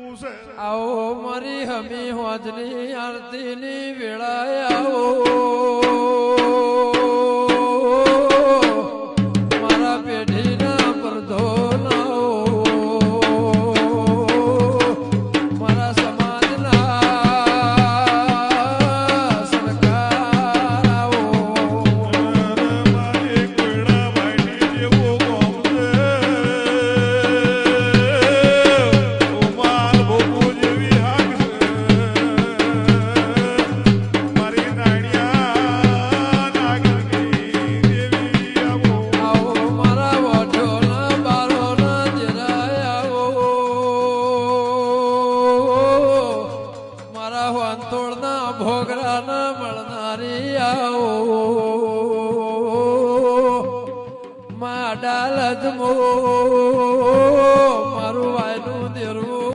आओ मारी हमी होजनी आरती नी वेळाए आओ मारा पेढ़ी ना परधो लाओ मारा समाज ना सरकार आओ मारे कोयड़ा भाई जेवो गाम से उमाल भोगो जेवी हाक से मारी नाणिया नागनी देवी आवो आओ मारा वोटो ना बारो ना जराए आओ मारा वांतोड़ ना भोगरा ना मळनारी आओ मा डालज मो